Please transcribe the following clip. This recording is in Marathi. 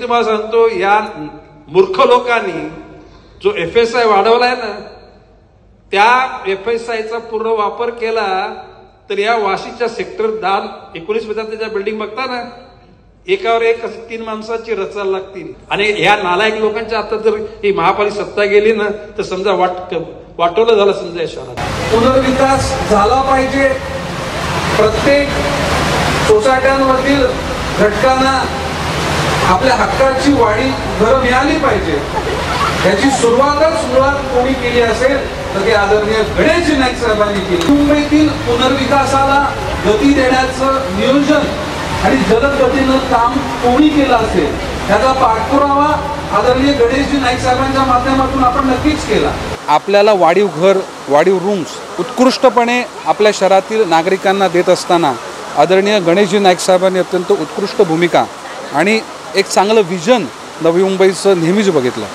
तुम्हाला सांगतो, या मूर्ख लोकांनी जो FSI वाढवलाय ना, त्या FSIचा पूर्ण वापर केला तर या वाशीच्या सेक्टर 19 मध्ये त्याच्या बिल्डिंग बघता ना, एकावर एक 3 माणसाची रचायला लागतील. आणि ह्या नालायक लोकांच्या आता जर ही महापालिका सत्ता गेली ना, तर समजा वाटोलं झालं समजा या शहरात. पुनर्विकास झाला पाहिजे. प्रत्येक सोसायट्यांमधील घटकांना आपल्या हक्काची वाढी घरं मिळाली पाहिजे. याची मुळात कोणी केली असेल तर ते आदरणीय गणेशजी नाईक साहेबांनी केली. मुंबईतील पुनर्विकासाला गती देण्याचं नियोजन आणि जलद गतीनं काम कोणी केलं असेल त्याचा पाठपुरावा आदरणीय गणेशजी नाईक साहेबांच्या माध्यमातून आपण नक्कीच केला. आपल्याला वाढीव घर, वाढीव रूम्स उत्कृष्टपणे आपल्या शहरातील नागरिकांना देत असताना आदरणीय गणेशजी नाईक साहेबांनी अत्यंत उत्कृष्ट भूमिका आणि एक चांगलं विजन नवी मुंबईचं नेहमीच बघितलं.